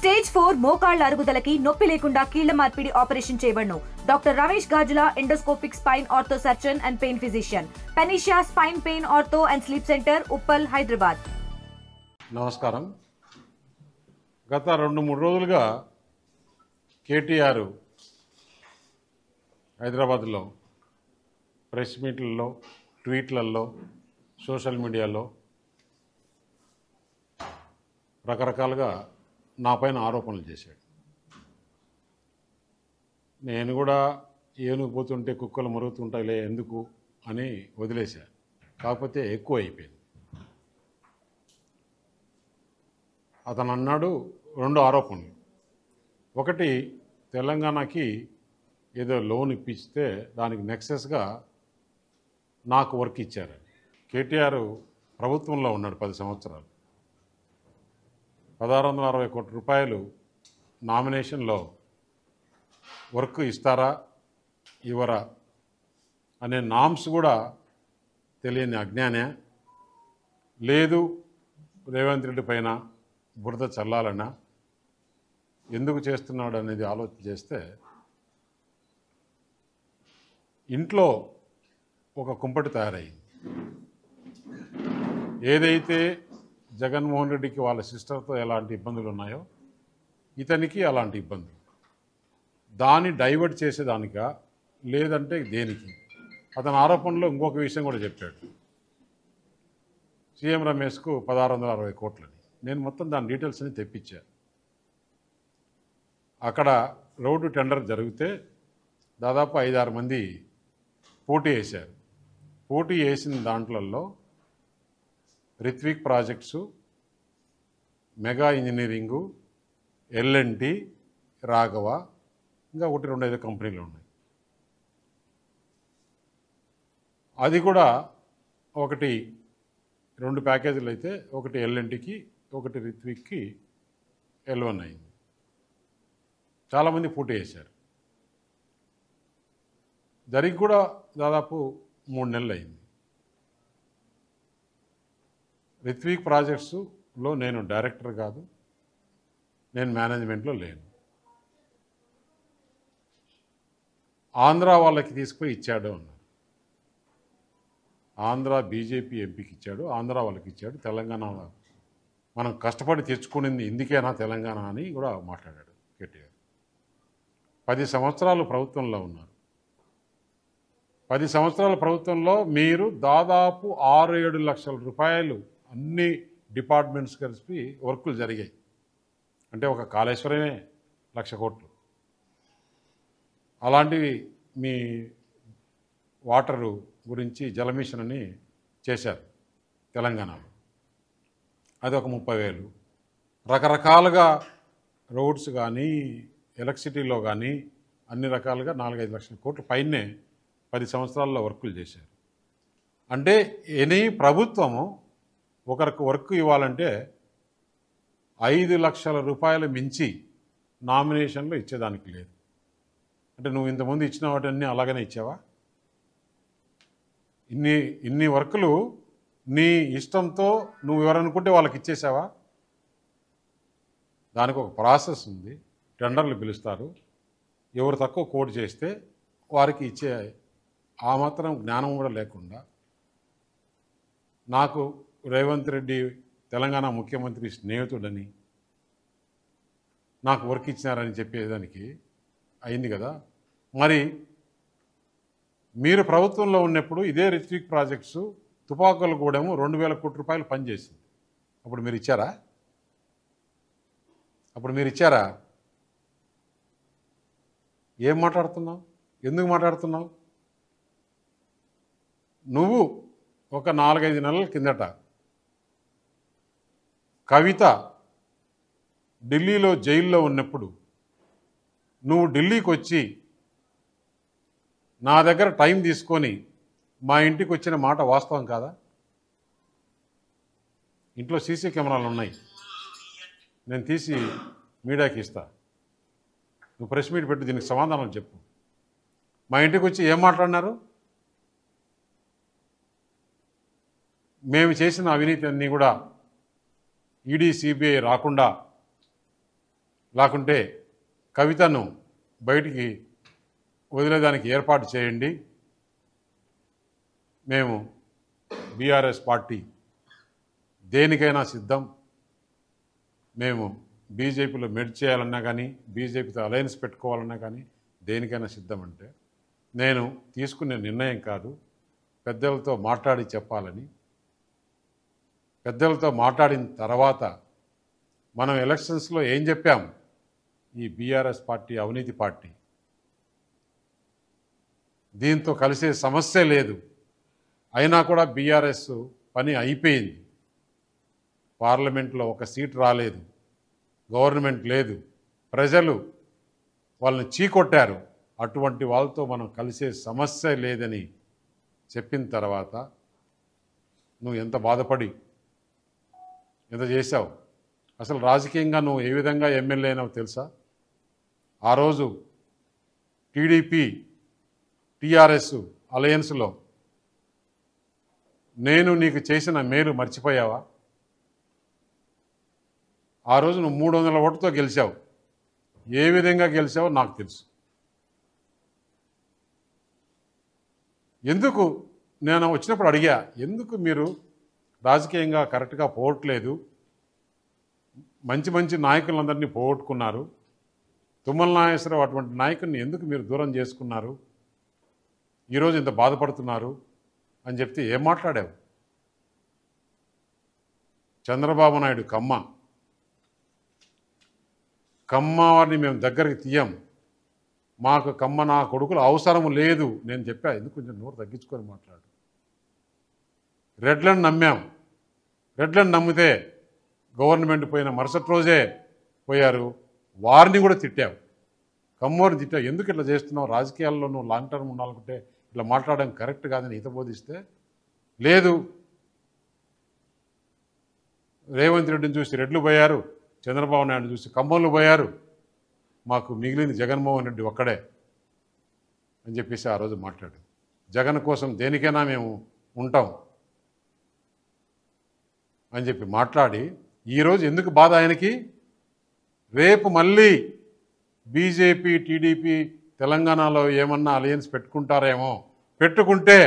Stage 4 మోకాళ్ల అరుగుదలకి నొప్పి లేకుండా కీళ్ల మార్పిడి ఆపరేషన్ చేయబడును. Doctor Ramesh Gajula, endoscopic spine ortho surgeon and pain physician, panacea spine pain ortho and sleep centre, Uppal, Hyderabad. నమస్కారం. గత 2-3 రోజులుగా కేటీఆర్ హైదరాబాద్లో ప్రెస్ మీట్లలో, ట్వీట్లలో, సోషల్ మీడియాలో రకరకాలుగా నాపైన ఆరోపణలు చేశాడు. నేను కూడా ఏనుగు పోతుంటే కుక్కలు మరుగుతుంటాయిలే ఎందుకు అని వదిలేశాను. కాకపోతే ఎక్కువ అయిపోయింది. అతను అన్నాడు 2 ఆరోపణలు. ఒకటి, తెలంగాణకి ఏదో లోన్ ఇప్పిస్తే దానికి నెక్సెస్గా నాకు వర్క్ ఇచ్చారు. కేటీఆర్ ప్రభుత్వంలో ఉన్నాడు 10 సంవత్సరాలు. 1660 కోట్ల రూపాయలు నామినేషన్లో వర్క్ ఇస్తారా ఇవ్వరా అనే నామ్స్ కూడా తెలియని అజ్ఞానే, లేదు రేవంత్ రెడ్డి పైన బురద చల్లాలన్నా ఎందుకు చేస్తున్నాడు అనేది ఆలోచన చేస్తే ఇంట్లో ఒక కుంపటి తయారైంది. ఏదైతే జగన్మోహన్ రెడ్డికి వాళ్ళ సిస్టర్తో ఎలాంటి ఇబ్బందులు ఉన్నాయో ఇతనికి అలాంటి ఇబ్బందులు. దాన్ని డైవర్ట్ చేసేదానికా లేదంటే దేనికి? అతని ఆరోపణలో ఇంకొక విషయం కూడా చెప్పాడు. సీఎం రమేష్కు 1660 కోట్లని. నేను మొత్తం దాని డీటెయిల్స్ అని తెప్పించా. అక్కడ రోడ్డు టెండర్ జరిగితే దాదాపు 5-6 మంది పోటీ వేశారు. పోటీ వేసిన దాంట్లలో Ritvik projects, mega engineering, LNT, Raghava, ఇంకా 1-2 కంపెనీలు ఉన్నాయి. అది కూడా 2 ప్యాకేజీలు అయితే ఒకటి ఎల్ఎన్టీకి, ఒకటి రిత్విక్కి L1 అయింది. చాలామంది పోటీ వేశారు. జరిగి కూడా దాదాపు 3 నెలలు అయింది. రిత్విక్ ప్రాజెక్ట్స్లో నేను డైరెక్టర్ కాదు, నేను మేనేజ్మెంట్లో లేను. ఆంధ్ర వాళ్ళకి తీసుకుపోయి ఇచ్చాడు అన్నారు. ఆంధ్ర బీజేపీ ఎంపీకి ఇచ్చాడు, ఆంధ్ర వాళ్ళకి ఇచ్చాడు. తెలంగాణ మనం కష్టపడి తెచ్చుకునింది ఇందుకేనా తెలంగాణ అని కూడా మాట్లాడాడు కేటీఆర్. 10 సంవత్సరాలు ప్రభుత్వంలో ఉన్నారు. 10 సంవత్సరాల ప్రభుత్వంలో మీరు దాదాపు 6-7 లక్షల రూపాయలు అన్ని డిపార్ట్మెంట్స్ కలిసి వర్కులు జరిగాయి. అంటే ఒక కాళేశ్వరమే 1,00,000 కోట్లు. అలాంటివి మీ వాటరు గురించి జలమిషన్ అని చేశారు తెలంగాణలో. అది ఒక 30,000. రకరకాలుగా రోడ్స్ కానీ ఎలక్ట్రిసిటీలో కానీ అన్ని రకాలుగా 4-5 లక్షల కోట్ల పైనే 10 సంవత్సరాల్లో వర్కులు చేశారు. అంటే ఎనీ ప్రభుత్వము ఒకరికి వర్క్ ఇవ్వాలంటే 5 లక్షల రూపాయలు మించి నామినేషన్లు ఇచ్చేదానికి లేదు. అంటే నువ్వు ఇంతకుముందు ఇచ్చిన వాటన్నీ అలాగనే ఇచ్చావా? ఇన్ని వర్కులు నీ ఇష్టంతో నువ్వు ఎవరనుకుంటే వాళ్ళకి ఇచ్చేసావా? దానికి ఒక ప్రాసెస్ ఉంది. టెండర్లు పిలుస్తారు. ఎవరు తక్కువ కోట్ చేస్తే వారికి ఇచ్చే ఆ మాత్రం జ్ఞానం కూడా లేకుండా నాకు రేవంత్ రెడ్డి తెలంగాణ ముఖ్యమంత్రి స్నేహితుడని నాకు వర్క్ ఇచ్చినారని చెప్పేదానికి అయింది కదా. మరి మీరు ప్రభుత్వంలో ఉన్నప్పుడు ఇదే రిత్విక్ ప్రాజెక్ట్స్ తుపాకులగూడెము 2,000 కోట్ల రూపాయలు పనిచేసింది. అప్పుడు మీరు ఇచ్చారా? ఏం మాట్లాడుతున్నావు? ఎందుకు మాట్లాడుతున్నావు? నువ్వు ఒక 4-5 నెలల కిందట కవిత ఢిల్లీలో జైల్లో ఉన్నప్పుడు నువ్వు ఢిల్లీకి వచ్చి నా దగ్గర టైం తీసుకొని మా ఇంటికి వచ్చిన మాట వాస్తవం కాదా? ఇంట్లో సీసీ కెమెరాలు ఉన్నాయి, నేను తీసి మీడియాకి ఇస్తా. నువ్వు ప్రెస్ మీట్ పెట్టి దీనికి సమాధానం చెప్పు. మా ఇంటికి వచ్చి ఏం మాట్లాడినారు? మేము చేసిన అవినీతి అన్నీ కూడా ఈడీ, సిబిఐ రాకుండా లేకుంటే కవితను బయటికి వదిలేదానికి ఏర్పాటు చేయండి. మేము బీఆర్ఎస్ పార్టీ దేనికైనా సిద్ధం. మేము బీజేపీలో మెర్జ్ చేయాలన్నా కానీ, బీజేపీతో అలయన్స్ పెట్టుకోవాలన్నా కానీ దేనికైనా సిద్ధం అంటే, నేను తీసుకునే నిర్ణయం కాదు, పెద్దలతో మాట్లాడి చెప్పాలని. పెద్దలతో మాట్లాడిన తర్వాత మనం ఎలక్షన్స్లో ఏం చెప్పాం? ఈ బీఆర్ఎస్ పార్టీ అవినీతి పార్టీ, దీంతో కలిసే సమస్య లేదు. అయినా కూడా బీఆర్ఎస్ పని అయిపోయింది. పార్లమెంట్లో ఒక సీట్ రాలేదు, గవర్నమెంట్ లేదు, ప్రజలు వాళ్ళని చీకొట్టారు. అటువంటి వాళ్ళతో మనం కలిసే సమస్య లేదని చెప్పిన తర్వాత నువ్వు ఎంత బాధపడి ఎంత చేశావు? అసలు రాజకీయంగా నువ్వు ఏ విధంగా ఎమ్మెల్యే అయినావు తెలుసా? ఆ రోజు టీడీపీ టీఆర్ఎస్ అలయన్స్లో నేను నీకు చేసిన మేలు మర్చిపోయావా? ఆ రోజు నువ్వు 300 ఓటుతో గెలిచావు. ఏ విధంగా గెలిచావో నాకు తెలుసు. ఎందుకు నేను వచ్చినప్పుడు అడిగా, ఎందుకు మీరు రాజకీయంగా కరెక్ట్గా పోవట్లేదు? మంచి మంచి నాయకులందరినీ పోగొట్టుకున్నారు. తుమ్మల నాగేశ్వరరావు అటువంటి నాయకుడిని ఎందుకు మీరు దూరం చేసుకున్నారు? ఈరోజు ఇంత బాధపడుతున్నారు అని చెప్తే ఏం మాట్లాడావు? చంద్రబాబు నాయుడు కమ్మ వారిని మేము దగ్గరికి తీయం, మాకు కమ్మ నా కొడుకులు అవసరం లేదు నేను చెప్పా. ఎందుకు కొంచెం నోరు తగ్గించుకొని మాట్లాడు. రెడ్లను నమ్మాం. రెడ్లను నమ్మితే గవర్నమెంట్ పోయిన మరుసటి రోజే పోయారు. వారిని కూడా తిట్టావు, కమ్మోరిని తిట్టావు. ఎందుకు ఇట్లా చేస్తున్నావు? రాజకీయాల్లో నువ్వు లాంగ్ టర్మ్ ఉండాలనుకుంటే ఇట్లా మాట్లాడడం కరెక్ట్ కాదని హితబోధిస్తే లేదు. రేవంత్ రెడ్డిని చూసి రెడ్లు పోయారు, చంద్రబాబు నాయుడు చూసి కమ్మోళ్ళు పోయారు, మాకు మిగిలింది జగన్మోహన్ రెడ్డి ఒక్కడే అని చెప్పేసి ఆ రోజు మాట్లాడు. జగన్ కోసం దేనికైనా మేము ఉంటాం అని చెప్పి మాట్లాడి ఈరోజు ఎందుకు బాధ ఆయనకి? రేపు మళ్ళీ బీజేపీ టీడీపీ తెలంగాణలో ఏమన్నా అలయన్స్ పెట్టుకుంటారేమో, పెట్టుకుంటే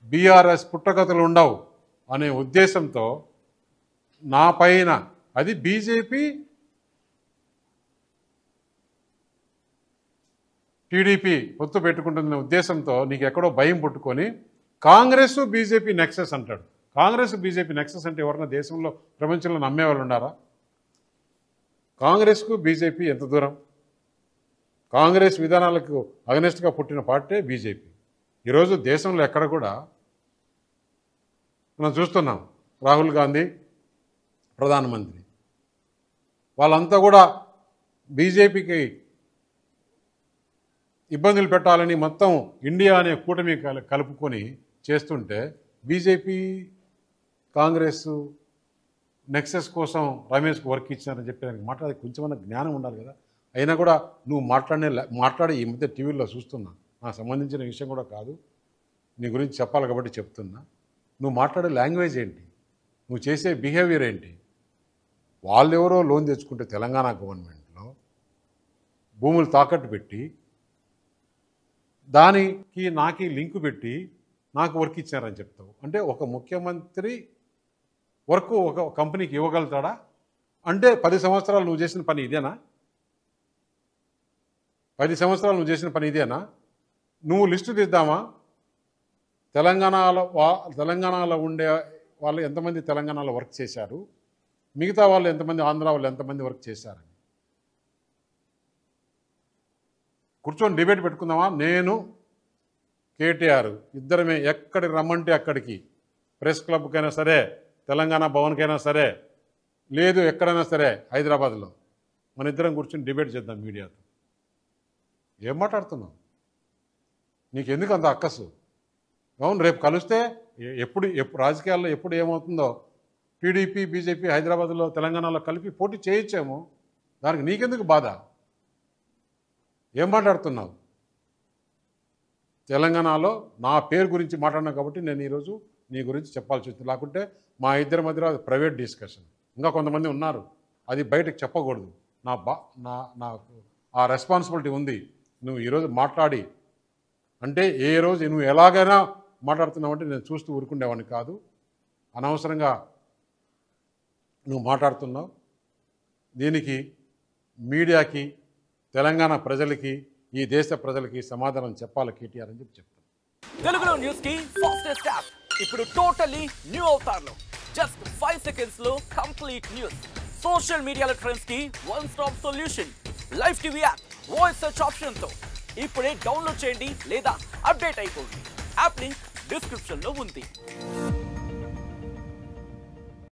బీఆర్ఎస్ పుట్టగతులు ఉండవు అనే ఉద్దేశంతో నా పైన, అది బీజేపీ టీడీపీ పొత్తు పెట్టుకుంటున్న ఉద్దేశంతో నీకు ఎక్కడో భయం పుట్టుకొని కాంగ్రెస్ బీజేపీ నెక్సెస్ అంటాడు. కాంగ్రెస్ బీజేపీ నెక్సెస్ అంటే ఎవరన్నా దేశంలో ప్రపంచంలో నమ్మేవాళ్ళు ఉన్నారా? కాంగ్రెస్కు బీజేపీ ఎంత దూరం? కాంగ్రెస్ విధానాలకు అగనెస్ట్గా పుట్టిన పార్టీ బీజేపీ. ఈరోజు దేశంలో ఎక్కడ కూడా మనం చూస్తున్నాం, రాహుల్ గాంధీ ప్రధానమంత్రి, వాళ్ళంతా కూడా బీజేపీకి ఇబ్బందులు పెట్టాలని మొత్తం ఇండియా అనే కూటమి కలుపుకొని చేస్తుంటే బీజేపీ కాంగ్రెస్ నెక్సెస్ కోసం రమేష్కు వర్క్ ఇచ్చారని చెప్పి దానికి మాట్లాడే కొంచెమన్నా జ్ఞానం ఉండాలి కదా. అయినా కూడా నువ్వు మాట్లాడే ఈ మధ్య టీవీలో చూస్తున్నా, నాకు సంబంధించిన విషయం కూడా కాదు, నీ గురించి చెప్పాలి కాబట్టి చెప్తున్నా. నువ్వు మాట్లాడే లాంగ్వేజ్ ఏంటి? నువ్వు చేసే బిహేవియర్ ఏంటి? వాళ్ళెవరో లోన్ తెచ్చుకుంటే తెలంగాణ గవర్నమెంట్లో భూములు తాకట్టు పెట్టి దానికి నాకి లింకు పెట్టి నాకు వర్క్ ఇచ్చారని చెప్తావు. అంటే ఒక ముఖ్యమంత్రి వర్క్ ఒక కంపెనీకి ఇవ్వగలుగుతాడా? అంటే 10 సంవత్సరాలు నువ్వు చేసిన పని ఇదేనా? 10 సంవత్సరాలు నువ్వు చేసిన పని ఇదేనా? నువ్వు లిస్టు తీద్దామా? తెలంగాణలో ఉండే వాళ్ళు ఎంతమంది తెలంగాణలో వర్క్ చేశారు, మిగతా వాళ్ళు ఎంతమంది, ఆంధ్ర వాళ్ళు ఎంతమంది వర్క్ చేశారని కూర్చొని డిబేట్ పెట్టుకుందామా? నేను కేటీఆర్ ఇద్దరమే ఎక్కడికి రమ్మంటే అక్కడికి, ప్రెస్ క్లబ్కైనా సరే, తెలంగాణ భవన్కైనా సరే, లేదు ఎక్కడైనా సరే హైదరాబాద్లో, మన ఇద్దరం కూర్చొని డిబేట్ చేద్దాం మీడియాతో. ఏం మాట్లాడుతున్నావు? నీకు ఎందుకు అంత అక్కసు? అవును, రేపు కలిస్తే ఎప్పుడు రాజకీయాల్లో ఎప్పుడు ఏమవుతుందో, టీడీపీ బీజేపీ హైదరాబాద్లో తెలంగాణలో కలిపి పోటీ చేయొచ్చేమో, దానికి నీకెందుకు బాధ? ఏం మాట్లాడుతున్నావు? తెలంగాణలో నా పేరు గురించి మాట్లాడినా కాబట్టి నేను ఈరోజు నీ గురించి చెప్పాల్సి వచ్చింది. లేకుంటే మా ఇద్దరి మధ్యలో అది ప్రైవేట్ డిస్కషన్. ఇంకా కొంతమంది ఉన్నారు, అది బయటకు చెప్పకూడదు. నాకు ఆ రెస్పాన్సిబిలిటీ ఉంది. నువ్వు ఈరోజు మాట్లాడి అంటే ఏ రోజు నువ్వు ఎలాగైనా మాట్లాడుతున్నావంటే నేను చూస్తూ ఊరుకుండేవాడిని కాదు. అనవసరంగా నువ్వు మాట్లాడుతున్నావు. దీనికి మీడియాకి, తెలంగాణ ప్రజలకి, ఈ దేశ ప్రజలకి సమాధానం చెప్పాలి కేటీఆర్ అని చెప్తాను. తెలుగులో న్యూస్ కి ఫాస్టెస్ట్ యాప్ ఇప్పుడు టోటల్లీ న్యూ అవతార్లో జస్ట్ 5 సెకండ్స్ లో కంప్లీట్ న్యూస్. సోషల్ మీడియాలో ట్రెండ్స్ కి one stop solution. Live TV app voice search option తో ఇప్పుడే డౌన్లోడ్ చేయండి లేదా అప్డేట్ అయిపోండి. యాప్ లింక్ డిస్క్రిప్షన్ లో ఉంది.